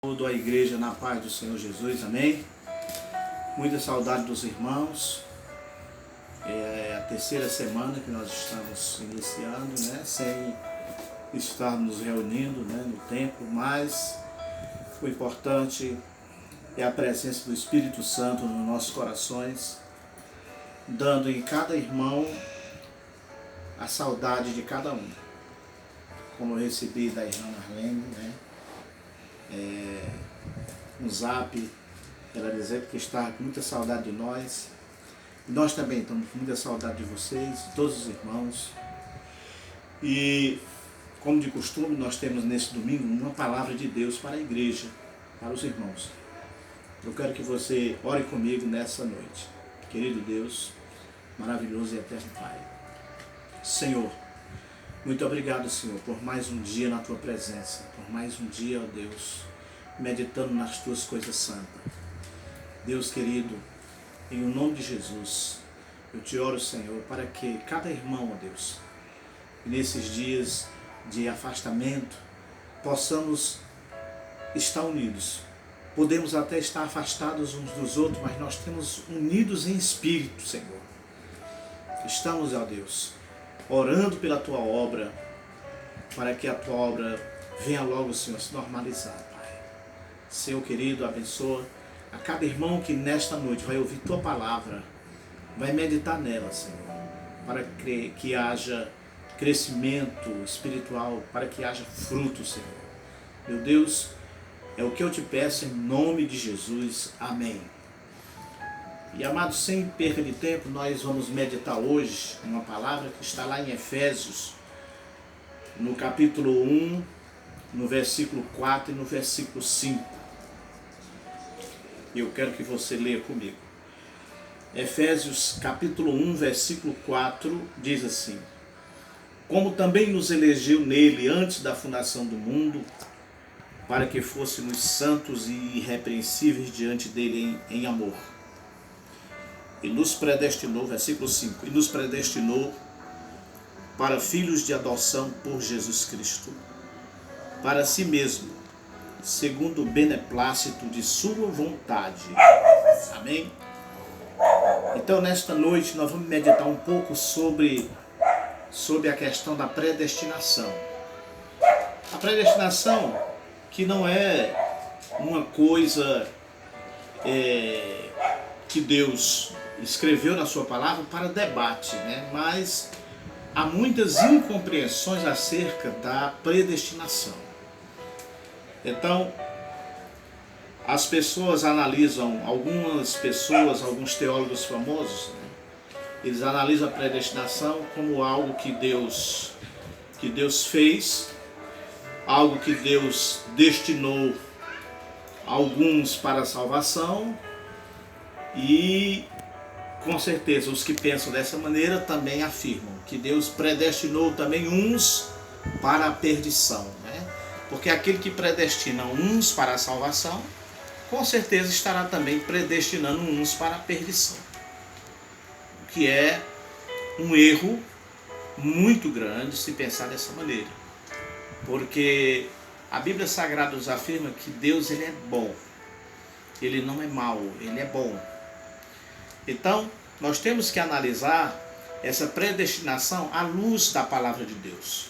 Toda a igreja na paz do Senhor Jesus, amém? Muita saudade dos irmãos. É a terceira semana que nós estamos iniciando, né? Sem estarmos nos reunindo, né, no templo, mas o importante é a presença do Espírito Santo nos nossos corações, dando em cada irmão a saudade de cada um. Como eu recebi da irmã Marlene, né? Um zap, ela dizendo que está com muita saudade de nós. E nós também estamos com muita saudade de vocês, de todos os irmãos. E, como de costume, nós temos nesse domingo uma palavra de Deus para a igreja, para os irmãos. Eu quero que você ore comigo nessa noite. Querido Deus, maravilhoso e eterno Pai. Senhor, muito obrigado, Senhor, por mais um dia na Tua presença, por mais um dia, ó Deus, meditando nas Tuas coisas santas. Deus querido, em o nome de Jesus, eu te oro, Senhor, para que cada irmão, ó Deus, nesses dias de afastamento, possamos estar unidos. Podemos até estar afastados uns dos outros, mas nós estamos unidos em espírito, Senhor. Estamos, ó Deus, orando pela Tua obra, para que a Tua obra venha logo, Senhor, se normalizar, Pai. Senhor querido, abençoa a cada irmão que nesta noite vai ouvir Tua palavra, vai meditar nela, Senhor, para que haja crescimento espiritual, para que haja fruto, Senhor. Meu Deus, é o que eu te peço em nome de Jesus. Amém. E amados, sem perda de tempo, nós vamos meditar hoje uma palavra que está lá em Efésios, no capítulo 1, no versículo 4 e no versículo 5. E eu quero que você leia comigo. Efésios capítulo 1, versículo 4 diz assim: como também nos elegeu nele antes da fundação do mundo, para que fôssemos santos e irrepreensíveis diante dele em amor. E nos predestinou, versículo 5, e nos predestinou para filhos de adoção por Jesus Cristo, para si mesmo, segundo o beneplácito de sua vontade. Amém? Então, nesta noite, nós vamos meditar um pouco sobre a questão da predestinação. A predestinação, que não é uma coisa que Deus escreveu na sua palavra para debate, né? Mas há muitas incompreensões acerca da predestinação. Então, as pessoas analisam, alguns teólogos famosos, né? Eles analisam a predestinação como algo que Deus fez, algo que Deus destinou alguns para a salvação, e com certeza os que pensam dessa maneira também afirmam que Deus predestinou também uns para a perdição, né? Porque aquele que predestina uns para a salvação, com certeza estará também predestinando uns para a perdição, o que é um erro muito grande se pensar dessa maneira, porque a Bíblia Sagrada nos afirma que Deus ele é bom, ele não é mau, ele é bom. Então, nós temos que analisar essa predestinação à luz da palavra de Deus,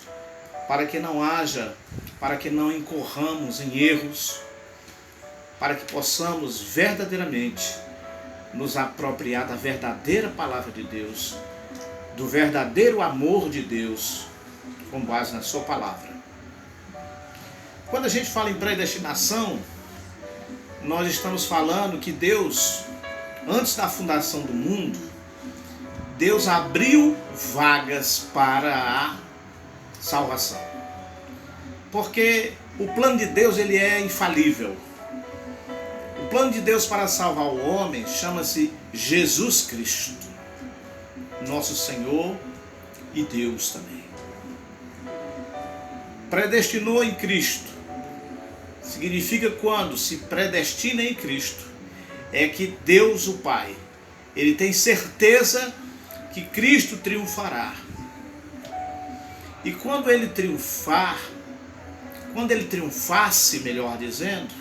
para que não incorramos em erros, para que possamos verdadeiramente nos apropriar da verdadeira palavra de Deus, do verdadeiro amor de Deus, com base na sua palavra. Quando a gente fala em predestinação, nós estamos falando que Deus, antes da fundação do mundo, Deus abriu vagas para a salvação. Porque o plano de Deus ele é infalível. O plano de Deus para salvar o homem chama-se Jesus Cristo, nosso Senhor e Deus também. Predestinou em Cristo significa quando se predestina em Cristo, é que Deus o Pai, ele tem certeza que Cristo triunfará. E quando ele triunfasse, melhor dizendo,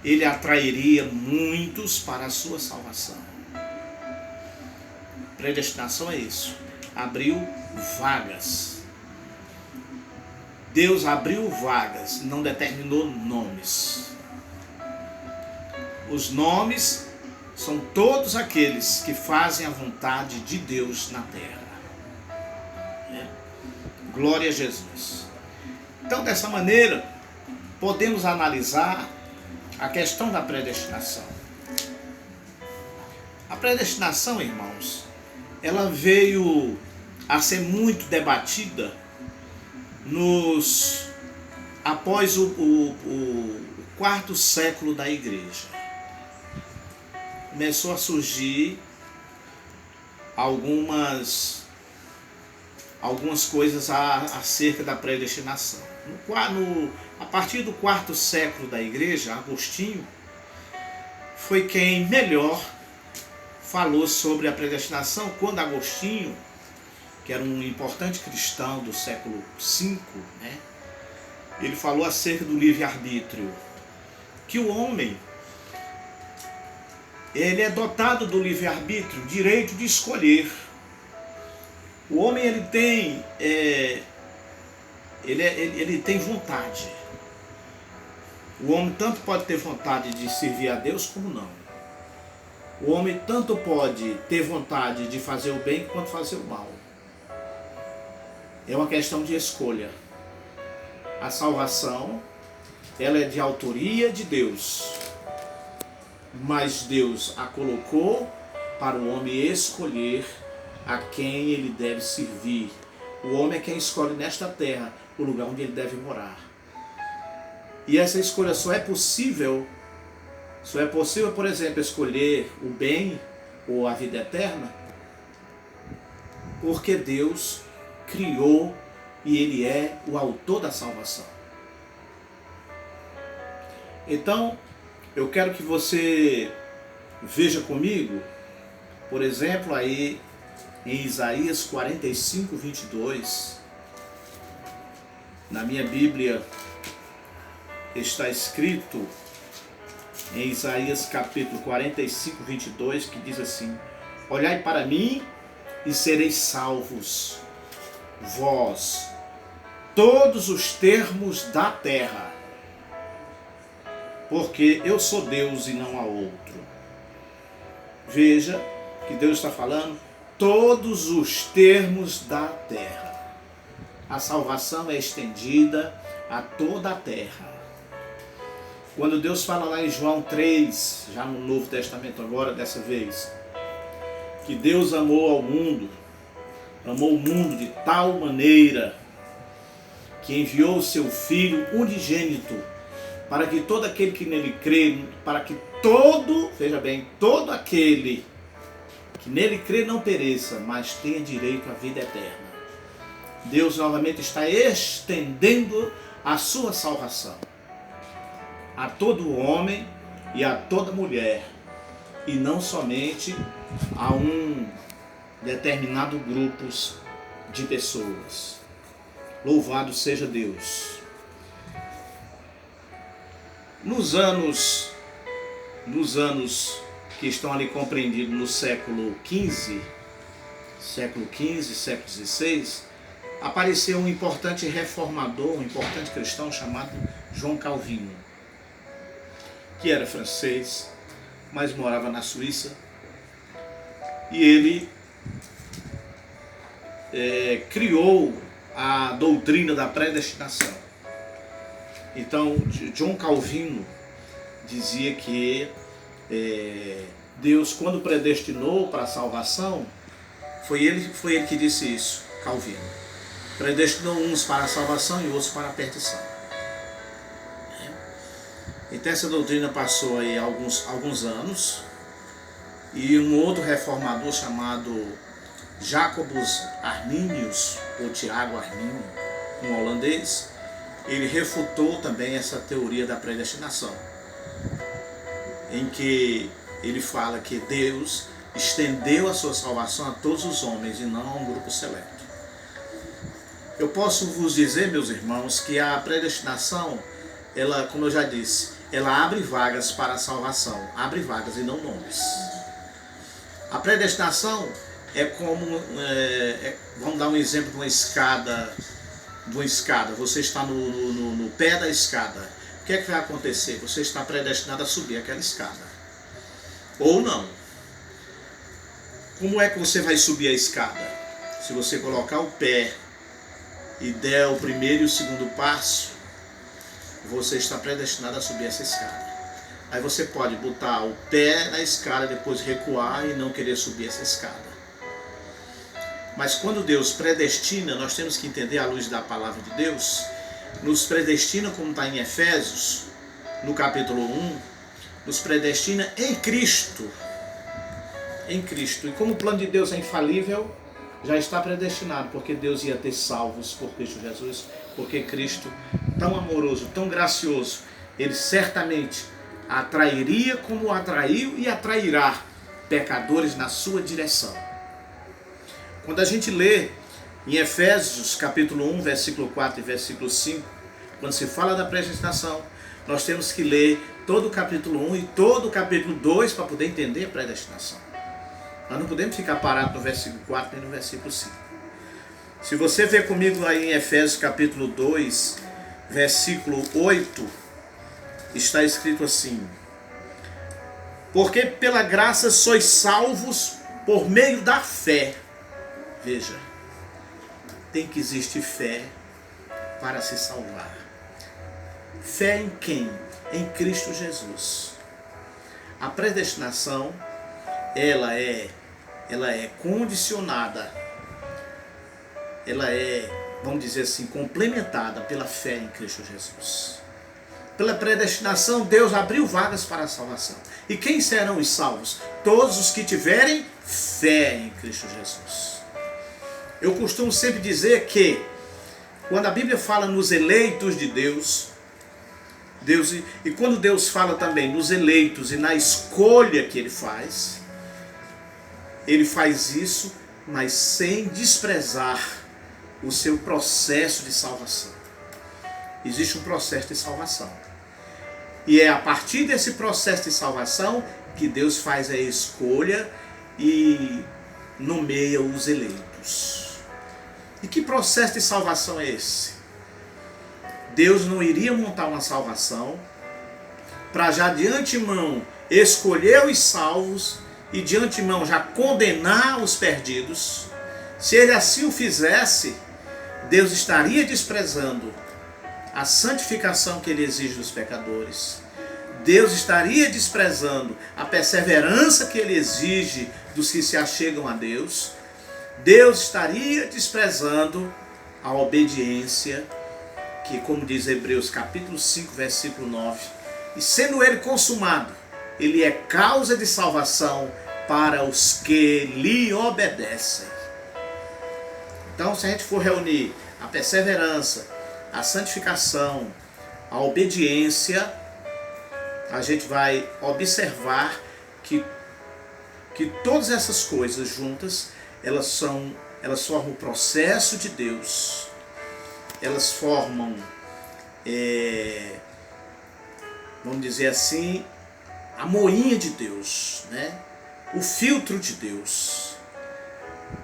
ele atrairia muitos para a sua salvação. Predestinação é isso. Abriu vagas. Deus abriu vagas, não determinou nomes. Os nomes são todos aqueles que fazem a vontade de Deus na terra. Glória a Jesus. Então, dessa maneira, podemos analisar a questão da predestinação. A predestinação, irmãos, ela veio a ser muito debatida após o quarto século da igreja. Começou a surgir algumas coisas acerca da predestinação. A partir do quarto século da igreja, Agostinho foi quem melhor falou sobre a predestinação, quando Agostinho, que era um importante cristão do século V, ele falou acerca do livre-arbítrio, que o homem ele é dotado do livre-arbítrio, direito de escolher. O homem ele tem vontade. O homem tanto pode ter vontade de servir a Deus como não. O homem tanto pode ter vontade de fazer o bem quanto fazer o mal. É uma questão de escolha. A salvação, ela é de autoria de Deus. Mas Deus a colocou para o homem escolher a quem ele deve servir. O homem é quem escolhe nesta terra o lugar onde ele deve morar. E essa escolha só é possível, por exemplo, escolher o bem ou a vida eterna, porque Deus criou e Ele é o autor da salvação. Então, eu quero que você veja comigo, por exemplo, aí em Isaías 45, 22, na minha Bíblia está escrito em Isaías capítulo 45, 22, que diz assim: olhai para mim e sereis salvos, vós, todos os termos da terra, porque eu sou Deus e não há outro. Veja que Deus está falando todos os termos da terra. A salvação é estendida a toda a terra. Quando Deus fala lá em João 3, já no Novo Testamento agora, dessa vez, que Deus amou o mundo de tal maneira que enviou o seu Filho unigênito, para que todo aquele que nele crê, todo aquele que nele crê não pereça, mas tenha direito à vida eterna. Deus novamente está estendendo a sua salvação a todo homem e a toda mulher, e não somente a um determinado grupo de pessoas. Louvado seja Deus. Nos anos que estão ali compreendidos no século XV, século XVI, apareceu um importante reformador, um importante cristão chamado João Calvino, que era francês, mas morava na Suíça, e ele criou a doutrina da predestinação. Então, João Calvino dizia que Deus, quando predestinou para a salvação, foi ele que disse isso, Calvino. Predestinou uns para a salvação e outros para a perdição. Então essa doutrina passou aí alguns anos, e um outro reformador chamado Jacobus Arminius, ou Tiago Arminio, um holandês, ele refutou também essa teoria da predestinação, em que ele fala que Deus estendeu a sua salvação a todos os homens e não a um grupo seleto. Eu posso vos dizer, meus irmãos, que a predestinação ela, como eu já disse, ela abre vagas para a salvação, abre vagas e não nomes. A predestinação é como, vamos dar um exemplo de uma escada, você está no pé da escada. O que é que vai acontecer? Você está predestinado a subir aquela escada. Ou não. Como é que você vai subir a escada? Se você colocar o pé e der o primeiro e o segundo passo, você está predestinado a subir essa escada. Aí você pode botar o pé na escada, depois recuar e não querer subir essa escada. Mas quando Deus predestina, nós temos que entender à luz da palavra de Deus, nos predestina, como está em Efésios, no capítulo 1, nos predestina em Cristo. Em Cristo. E como o plano de Deus é infalível, já está predestinado, porque Deus ia ter salvos por Cristo Jesus, porque Cristo, tão amoroso, tão gracioso, Ele certamente atrairia como atraiu e atrairá pecadores na sua direção. Quando a gente lê em Efésios capítulo 1, versículo 4 e versículo 5, quando se fala da predestinação, nós temos que ler todo o capítulo 1 e todo o capítulo 2 para poder entender a predestinação. Nós não podemos ficar parados no versículo 4 nem no versículo 5. Se você ver comigo aí em Efésios capítulo 2, versículo 8, está escrito assim: porque pela graça sois salvos por meio da fé. Veja, tem que existir fé para se salvar. Fé em quem? Em Cristo Jesus. A predestinação, ela é condicionada, ela é, vamos dizer assim, complementada pela fé em Cristo Jesus. Pela predestinação, Deus abriu vagas para a salvação. E quem serão os salvos? Todos os que tiverem fé em Cristo Jesus. Eu costumo sempre dizer que, quando a Bíblia fala nos eleitos de Deus, e quando Deus fala também nos eleitos e na escolha que Ele faz isso, mas sem desprezar o seu processo de salvação. Existe um processo de salvação. E é a partir desse processo de salvação que Deus faz a escolha e nomeia os eleitos. E que processo de salvação é esse? Deus não iria montar uma salvação para já de antemão escolher os salvos e de antemão já condenar os perdidos. Se Ele assim o fizesse, Deus estaria desprezando a santificação que Ele exige dos pecadores. Deus estaria desprezando a perseverança que Ele exige dos que se achegam a Deus. Deus estaria desprezando a obediência, que, como diz Hebreus capítulo 5, versículo 9, e sendo Ele consumado, Ele é causa de salvação para os que lhe obedecem. Então, se a gente for reunir a perseverança, a santificação, a obediência, a gente vai observar que todas essas coisas juntas, elas formam o processo de Deus, elas formam, vamos dizer assim, a moinha de Deus, né? O filtro de Deus,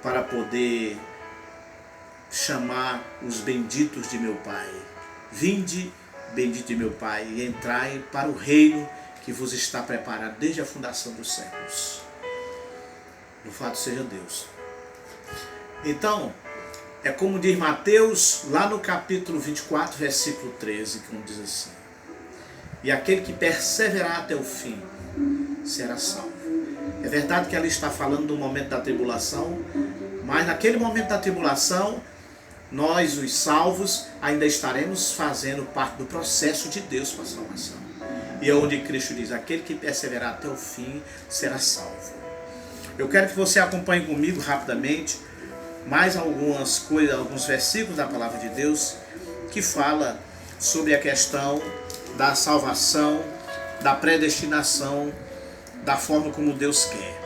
para poder chamar os benditos de meu Pai. Vinde, bendito de meu Pai, e entrai para o reino que vos está preparado desde a fundação dos séculos. Louvado seja Deus. Então, é como diz Mateus, lá no capítulo 24, versículo 13, que diz assim: e aquele que perseverar até o fim será salvo. É verdade que ela está falando do momento da tribulação, mas naquele momento da tribulação, nós, os salvos, ainda estaremos fazendo parte do processo de Deus para a salvação. E é onde Cristo diz: aquele que perseverar até o fim será salvo. Eu quero que você acompanhe comigo rapidamente mais algumas coisas, alguns versículos da palavra de Deus que fala sobre a questão da salvação, da predestinação, da forma como Deus quer.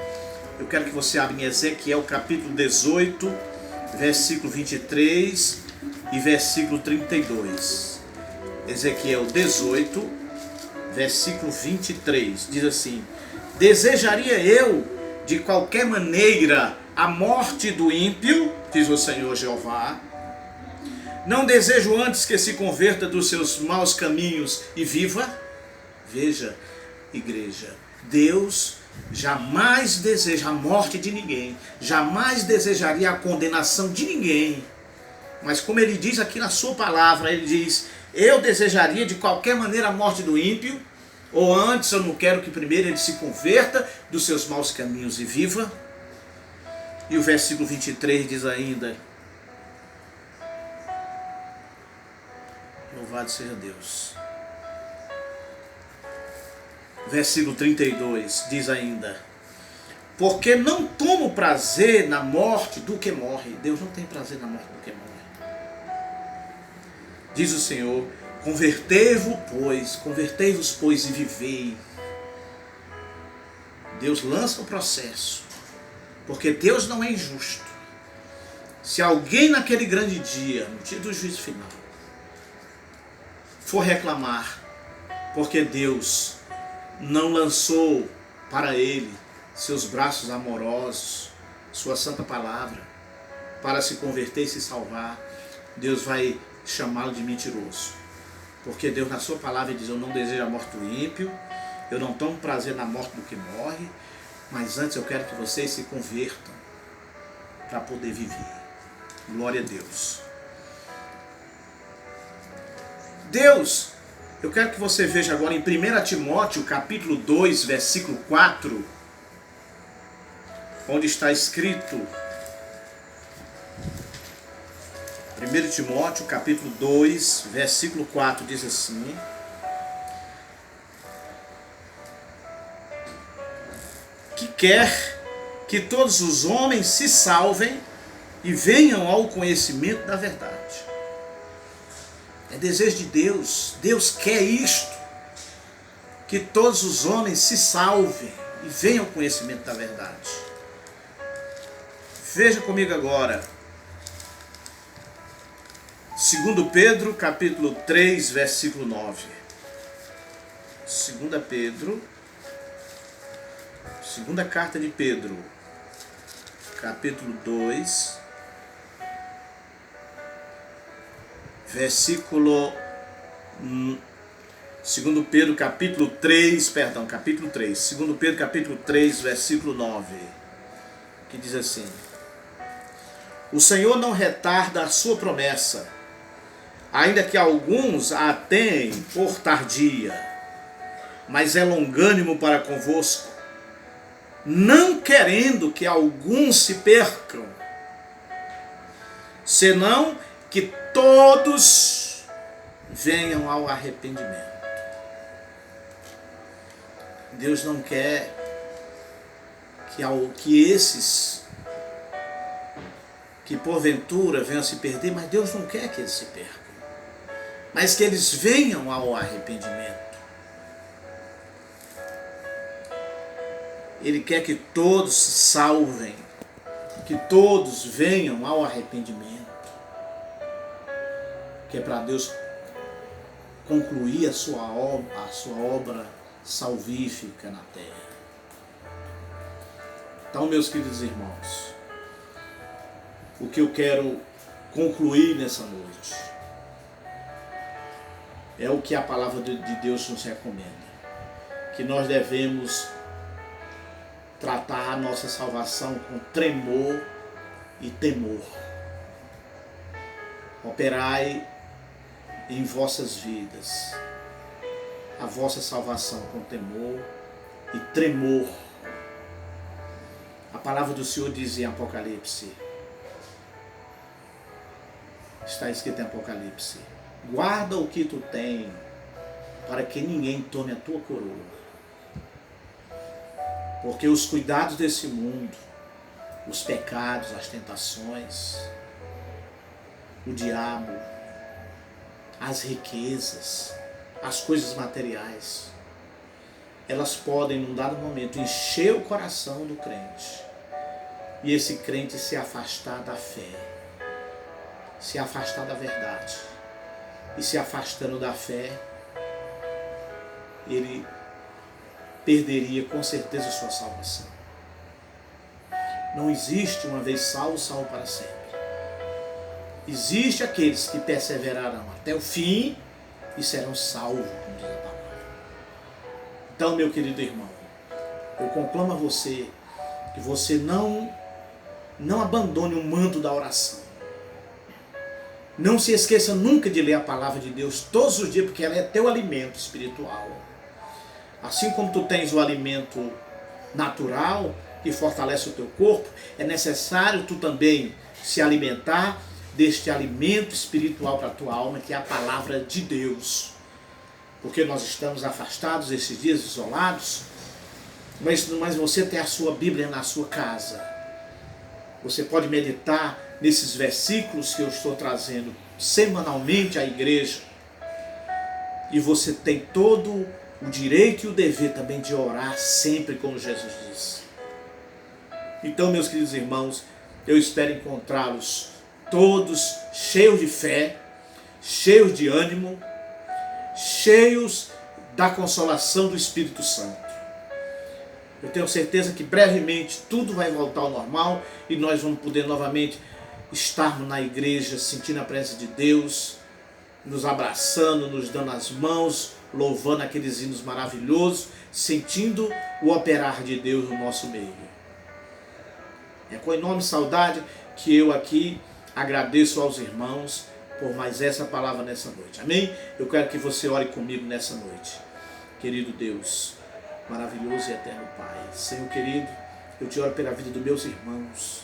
Eu quero que você abra em Ezequiel capítulo 18, versículo 23 e versículo 32. Ezequiel 18, versículo 23, diz assim: desejaria eu de qualquer maneira a morte do ímpio, diz o Senhor Jeová. Não desejo antes que se converta dos seus maus caminhos e viva. Veja, igreja, Deus jamais deseja a morte de ninguém, jamais desejaria a condenação de ninguém. Mas como ele diz aqui na sua palavra, ele diz: eu desejaria de qualquer maneira a morte do ímpio, ou antes eu não quero que primeiro ele se converta dos seus maus caminhos e viva. E o versículo 23 diz ainda: louvado seja Deus. Versículo 32 diz ainda: porque não tomo prazer na morte do que morre. Deus não tem prazer na morte do que morre. Diz o Senhor: convertei-vos, pois, e vivei. Deus lança o processo, porque Deus não é injusto. Se alguém naquele grande dia, no dia do juízo final, for reclamar, porque Deus não lançou para ele seus braços amorosos, sua santa palavra, para se converter e se salvar, Deus vai chamá-lo de mentiroso. Porque Deus na sua palavra diz: eu não desejo a morte do ímpio, eu não tomo prazer na morte do que morre, mas antes eu quero que vocês se convertam para poder viver. Glória a Deus. Deus, eu quero que você veja agora em 1 Timóteo capítulo 2, versículo 4, onde está escrito, 1 Timóteo capítulo 2, versículo 4, diz assim: que quer que todos os homens se salvem e venham ao conhecimento da verdade. É desejo de Deus. Deus quer isto, que todos os homens se salvem e venham ao conhecimento da verdade. Veja comigo agora 2 Pedro capítulo 3, versículo 9. 2 Pedro, segunda carta de Pedro, capítulo 2, versículo 2 Pedro capítulo 3, capítulo 3, 2 Pedro capítulo 3, versículo 9, que diz assim: o Senhor não retarda a sua promessa, ainda que alguns a tenham por tardia, mas é longânimo para convosco, não querendo que alguns se percam, senão que todos venham ao arrependimento. Deus não quer que esses que porventura venham a se perder, mas Deus não quer que eles se percam, mas que eles venham ao arrependimento. Ele quer que todos se salvem, que todos venham ao arrependimento, que é para Deus concluir a sua obra salvífica na terra. Então, meus queridos irmãos, o que eu quero concluir nessa noite é o que a palavra de Deus nos recomenda, que nós devemos tratar a nossa salvação com tremor e temor. Operai em vossas vidas a vossa salvação com temor e tremor. A palavra do Senhor diz em Apocalipse, está escrito em Apocalipse: guarda o que tu tem, para que ninguém tome a tua coroa. Porque os cuidados desse mundo, os pecados, as tentações, o diabo, as riquezas, as coisas materiais, elas podem, num dado momento, encher o coração do crente, e esse crente se afastar da fé, se afastar da verdade, e se afastando da fé, ele perderia com certeza sua salvação. Não existe uma vez salvo, salvo para sempre. Existe aqueles que perseverarão até o fim e serão salvos, como diz a palavra. Então, meu querido irmão, eu conclamo a você que você não abandone o manto da oração. Não se esqueça nunca de ler a palavra de Deus todos os dias, porque ela é teu alimento espiritual. Assim como tu tens o alimento natural que fortalece o teu corpo, é necessário tu também se alimentar deste alimento espiritual para a tua alma, que é a palavra de Deus. Porque nós estamos afastados esses dias, isolados, mas você tem a sua Bíblia na sua casa. Você pode meditar nesses versículos que eu estou trazendo semanalmente à igreja. E você tem todo o direito e o dever também de orar sempre, como Jesus disse. Então, meus queridos irmãos, eu espero encontrá-los todos cheios de fé, cheios de ânimo, cheios da consolação do Espírito Santo. Eu tenho certeza que brevemente tudo vai voltar ao normal e nós vamos poder novamente estarmos na igreja, sentindo a presença de Deus, nos abraçando, nos dando as mãos, louvando aqueles hinos maravilhosos, sentindo o operar de Deus no nosso meio. É com enorme saudade que eu aqui agradeço aos irmãos por mais essa palavra nessa noite. Amém? Eu quero que você ore comigo nessa noite. Querido Deus, maravilhoso e eterno Pai, Senhor querido, eu te oro pela vida dos meus irmãos.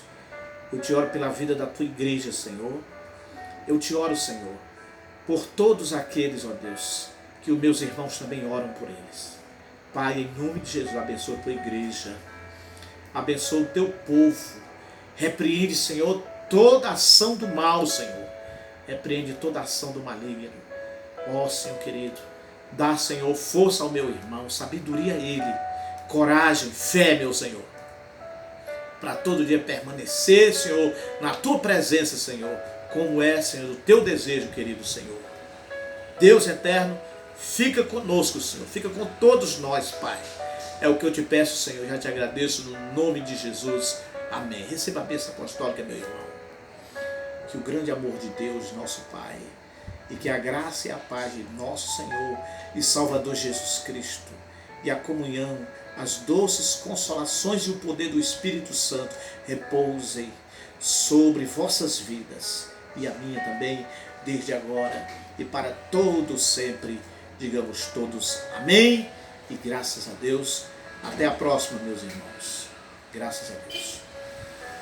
Eu te oro pela vida da tua igreja, Senhor. Eu te oro, Senhor, por todos aqueles, ó Deus, que os meus irmãos também oram por eles. Pai, em nome de Jesus, abençoa a tua igreja. Abençoa o teu povo. Repreende, Senhor, toda ação do mal, Senhor. Repreende toda ação do maligno. Ó, Senhor querido, dá, Senhor, força ao meu irmão, sabedoria a ele, coragem, fé, meu Senhor, para todo dia permanecer, Senhor, na tua presença, Senhor, como é, Senhor, o teu desejo, querido Senhor. Deus eterno, fica conosco, Senhor, fica com todos nós, Pai. É o que eu te peço, Senhor, já te agradeço no nome de Jesus. Amém. Receba a bênção apostólica, meu irmão. Que o grande amor de Deus, nosso Pai, e que a graça e a paz de nosso Senhor e Salvador Jesus Cristo, e a comunhão, as doces consolações e o poder do Espírito Santo repousem sobre vossas vidas, e a minha também, desde agora e para todos sempre. Digamos todos amém, e graças a Deus. Até a próxima, meus irmãos. Graças a Deus.